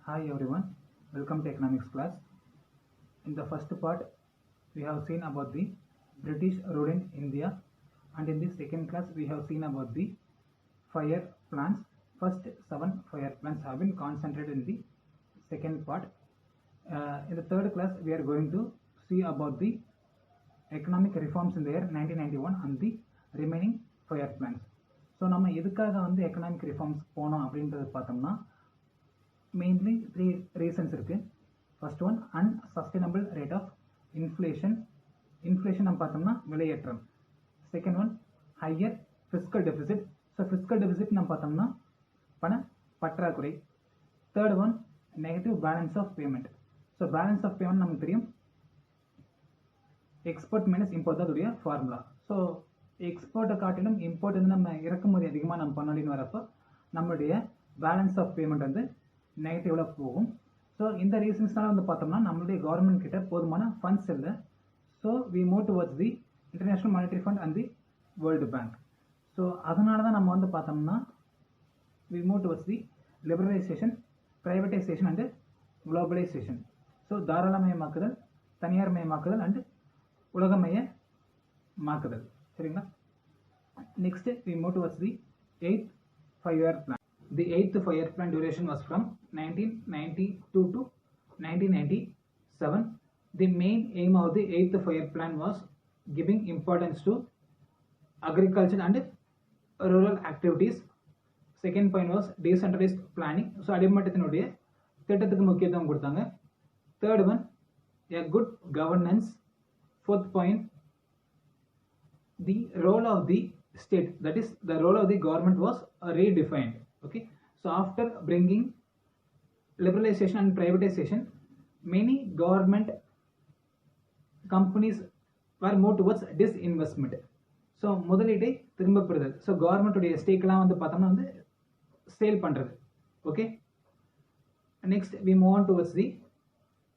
Hi everyone, welcome to economics class. In the first part, we have seen about the British rule in India, and in the second class, we have seen about the fire plans. First 7 fire plans have been concentrated in the second part. In the third class, we are going to see about the economic reforms in the year 1991 and the remaining fire plans. So நம்ம எதுக்காக வந்து economic reforms போனோம் அப்படின்றது பார்த்தோம்னா mainly 3 reasons இருக்குது. First one unsustainable rate of inflation நம்ம பார்த்தோம்னா விலையேற்றம். Second one higher fiscal deficit. So fiscal deficit நம்ம பார்த்தோம்னா பண பற்றாக்குறை. Third one negative balance of payment. So balance of payment நமக்கு தெரியும், எக்ஸ்போர்ட் மைனஸ் இம்போர்ட் தான் அதோடைய ஃபார்முலா. ஸோ எக்ஸ்போர்ட்டை காட்டிலும் இம்போர்ட் வந்து நம்ம இறக்குமதி அதிகமாக நம்ம பண்ணலின்னு வரப்போ நம்மளுடைய பேலன்ஸ் ஆஃப் பேமெண்ட் வந்து நெகட்டிவில் போகும். ஸோ இந்த ரீசன்ஸ்னால வந்து பார்த்தோம்னா நம்மளுடைய கவர்மெண்ட் கிட்ட போதுமான ஃபண்ட்ஸ் இல்லை. So we move towards the international monetary fund and the world bank. So அதனால தான் நம்ம வந்து பார்த்தோம்னா we move towards the liberalisation, privatisation and globalisation. So தாராளமயமாக்குதல், தனியார் மயமாக்குதல் அண்டு உலகமயமாக்குதல். சரிங்களா? Next we move towards the 8th 5-year plan. The 8th 5-year plan duration was from 1992 to 1997. The main aim of the 8th 5-year plan was giving importance to agriculture and rural activities. Second point was decentralized planning. So அடிமட்டத்தினுடைய திட்டத்துக்கு முக்கியத்துவம் கொடுத்தாங்க. Third one, a good governance. Fourth point, the role of the state, that is the role of the government, was redefined. Okay, so after bringing liberalization and privatization, many government companies were moved towards disinvestment. So முதலீட்டை திரும்ப பெறுதல். So கவர்மெண்ட்டுடைய ஸ்டேக்லாம் வந்து பார்த்தோம்னா வந்து sale பண்ணுறது. Okay, next we move on towards the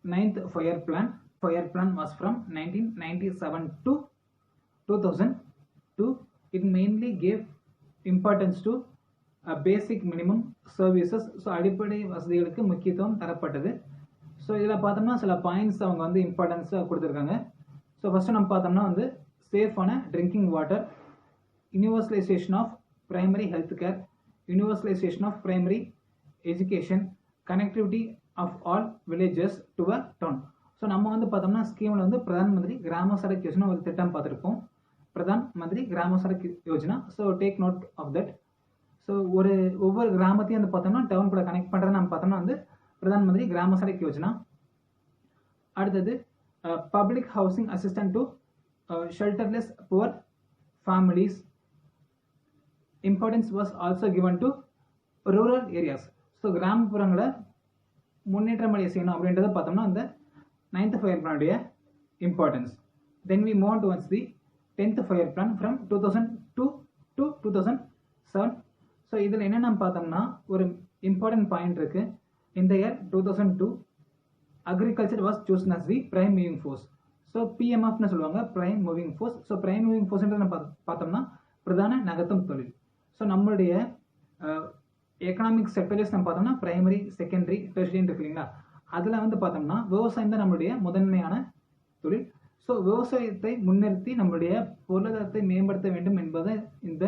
9th 5-year plan. 5-year plan was from 1997 to 2002. It mainly gave importance to basic minimum services. So அடிப்படை வசதிகளுக்கு முக்கியத்துவம் தரப்பட்டது. ஸோ இதில் பார்த்தோம்னா சில பாயிண்ட்ஸ் அவங்க வந்து இம்பார்ட்டன்ஸாக கொடுத்துருக்காங்க. ஸோ ஃபஸ்ட்டு நம்ம பார்த்தோம்னா வந்து சேஃபான drinking water, universalisation of primary health care, universalisation of primary education, connectivity of all villages to a town. So நம்ம வந்து பார்த்தோம்னா ஸ்கீமில் வந்து பிரதான் மந்திரி கிராம சடக் யோஜனா ஒரு திட்டம் பார்த்துருப்போம். Pradhan Mantri Gram Sadak Yojana. So take note of that. So ஒவ்வொரு கிராமத்தையும் வந்து பார்த்தோம்னா டவுன் கூட கனெக்ட் பண்ணுறது நம்ம பார்த்தோம்னா வந்து பிரதான் மந்திரி கிராம சடக் யோஜனா. அடுத்தது public housing assistant to shelterless poor families. Importance was also given to rural areas. So கிராமப்புறங்களை முன்னேற்றம் அடைய செய்யணும் அப்படின்றத பார்த்தோம்னா அந்த 9th 5-year plan உடைய importance. Then we move towards the 10th 5-year plan from 2002 to 2007. So இதில் என்ன நம்ம பார்த்தோம்னா ஒரு இம்பார்ட்டன்ட் பாயிண்ட் இருக்கு. இந்த year 2002 agriculture was chosen as the prime moving force. So பிஎம்எஃப்னு சொல்லுவாங்க, prime moving force. So prime moving ஃபோர்ஸ்ன்றது நம்ம பார்த்தோம்னா பிரதான நகர்த்தும் தொழில். ஸோ நம்மளுடைய எக்கனாமிக் செக்டர்ஸ் நம்ம பார்த்தோம்னா பிரைமரி, செகண்டரி, டெர்ஷியரின்னு இருக்கு இல்லைங்களா? அதில் வந்து பார்த்தோம்னா விவசாயம் தான் நம்மளுடைய முதன்மையான தொழில். ஸோ விவசாயத்தை முன்னிறுத்தி நம்மளுடைய பொருளாதாரத்தை மேம்படுத்த வேண்டும் என்பது இந்த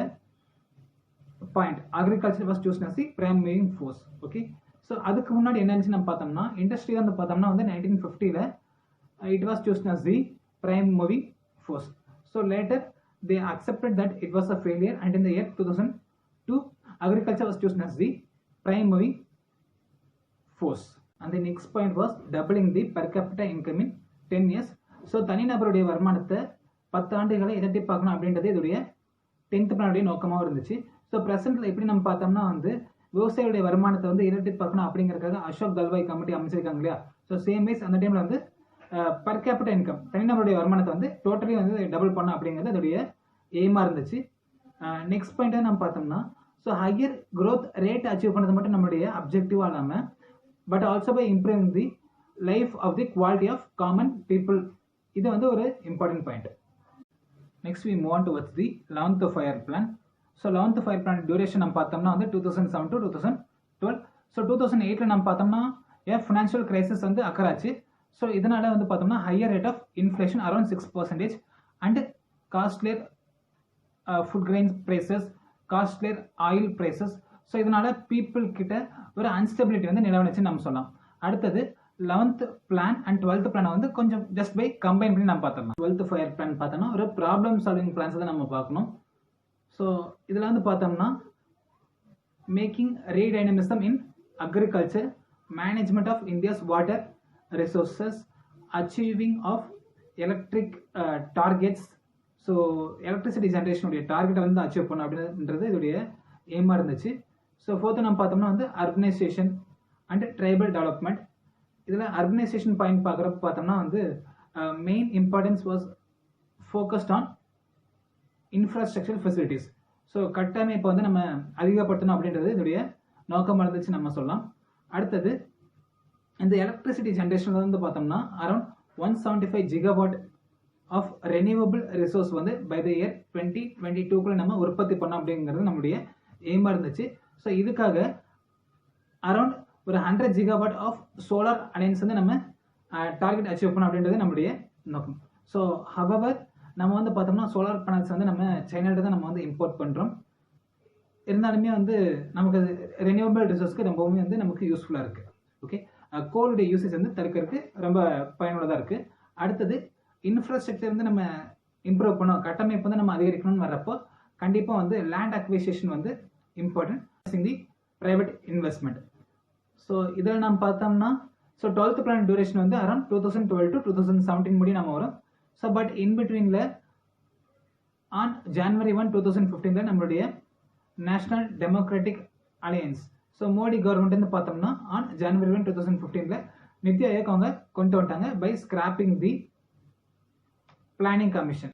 point. Agriculture was chosen as the prime moving force. Okay, so அதுக்கு முன்னாடி என்ன இருந்துச்சு நம்ம பார்த்தோம்னா இண்டஸ்ட்ரி வந்து பார்த்தோம்னா வந்து 1950 it was chosen as the prime moving force. So later they accepted that it was a failure, and in the year 2002 agriculture was chosen as the prime moving force. And the next point was doubling the per capita income in 10 years. So தனிநபருடைய வருமானத்தை 10 ஆண்டுகளை இரட்டிப்பாக்கணும் அப்படின்றது இதோடைய 10th பிளானுடைய நோக்கமாக இருந்துச்சு. So ப்ரெசென்ட்ல எப்படி நம்ம பார்த்தோம்னா வந்து விவசாயியுடைய வருமானத்தை வந்து இரட்டிப்பாக்கணும் அப்படிங்கிறதுக்காக அசோக் கல்வாய் கமிட்டி அமைச்சிருக்காங்க இல்லையா? ஸோ சேம் வைஸ் அந்த டைம்ல வந்து பர் கேபிட்டல் இன்கம், தனிநபருடைய வருமானத்தை வந்து டோட்டலி வந்து டபுள் பண்ணணும் அப்படிங்கிறது அதோடைய எய்மாக இருந்துச்சு. நெக்ஸ்ட் பாயிண்ட் நம்ம பார்த்தோம்னா so higher growth rate achieve பண்ணது மட்டும் நம்மளுடைய அப்ஜெக்டிவாக இல்லாமல் but also by improving the life of the quality of common people. இது வந்து ஒரு important point. Next we move on towards the 11th 5-year plan. So 11th 5-year plan duration நம்ம பார்த்தோம்னா வந்து 2007 to 2012. ஸோ 2008 நம்ம பார்த்தோம்னா ஃபினான்ஷியல் கிரைசிஸ் வந்து அக்கராச்சு. So இதனால வந்து பார்த்தோம்னா higher rate of inflation around 6% and costlier food grains prices, costlier oil prices. So இதனால பீப்புள் கிட்ட ஒரு அன்ஸ்டபிலிட்டி வந்து நிலவனுச்சுன்னு நம்ம சொல்லலாம். அடுத்தது 11th பிளான் அண்ட் 12th பிளானை வந்து கொஞ்சம் ஜஸ்ட் பை கம்பைன் பண்ணி நம்ம பார்த்துடலாம். 12th ஃபயர் பிளான் பார்த்தோம்னா ஒரு ப்ராப்ளம் சால்விங் பிளான்ஸ் தான் நம்ம பார்க்கணும். ஸோ இதில் வந்து பார்த்தோம்னா making redynamism in agriculture, management of India's water resources, achieving of electric targets. So electricity ஜென்ரேஷனுடைய டார்கெட்டை வந்து அச்சீவ் பண்ணணும் அப்படின்றது இதோடைய எய்மாக இருந்துச்சு. ஸோ ஃபோர்த்து நம்ம பார்த்தோம்னா வந்து அர்பனைசேஷன் அண்ட் ட்ரைபல் டெவலப்மெண்ட். இதில் அர்பனைசேஷன் பாயிண்ட் பார்க்குறப்ப பார்த்தோம்னா வந்து main importance was focused on infrastructure facilities. So கட்டமைப்பை வந்து நம்ம அதிகப்படுத்தணும் அப்படின்றது இதோடைய நோக்கமாக இருந்துச்சு நம்ம சொல்லலாம். அடுத்தது இந்த எலக்ட்ரிசிட்டி ஜென்ரேஷனில் வந்து பார்த்தோம்னா around 175 gigawatt of renewable resource வந்து பை த இயர் 2022 நம்ம உற்பத்தி பண்ணோம் அப்படிங்கிறது நம்முடைய எய்மாக இருந்துச்சு. ஸோ இதுக்காக அரௌண்ட் ஒரு 100 ஜிகாவாட் ஆஃப் சோலார் அலைன்ஸ் வந்து நம்ம டார்கெட் அச்சீவ் பண்ணோம் அப்படின்றது நம்முடைய நோக்கம். ஸோ ஹவவர் நம்ம வந்து பார்த்தோம்னா சோலார் பேனல்ஸ் வந்து நம்ம சைனாட்ட தான் நம்ம வந்து இம்போர்ட் பண்ணுறோம். இருந்தாலுமே வந்து நமக்கு ரெனியூவபிள் ரிசோர்ஸ்க்கு ரொம்பவுமே வந்து நமக்கு யூஸ்ஃபுல்லாக இருக்குது. ஓகே, கோலுடைய யூசேஜ் வந்து தடுக்கிறதுக்கு ரொம்ப பயனுள்ளதாக இருக்குது. அடுத்தது இன்ஃப்ராஸ்ட்ரக்சர் வந்து நம்ம இம்ப்ரூவ் பண்ணோம், கட்டமைப்பு வந்து நம்ம அதிகரிக்கணும்னு வர்றப்போ கண்டிப்பாக வந்து லேண்ட் அக்விசிஷன் வந்து important in the private investment. So இதில் நம்ம பார்த்தோம்னா ஸோ 12th பிளான் டியூரேஷன் வந்து அரௌண்ட் 2012 to 2017 முடி நம்ம வரும். ஸோ பட் இன்பிட்வீனில் ஆன் January 1, 2015 நம்மளுடைய national democratic alliance, so Modi government வந்து பார்த்தோம்னா ஆன் January 1, 2015 நித்தி ஆயோக் அவங்க கொண்டு வந்துட்டாங்க by scrapping the planning commission.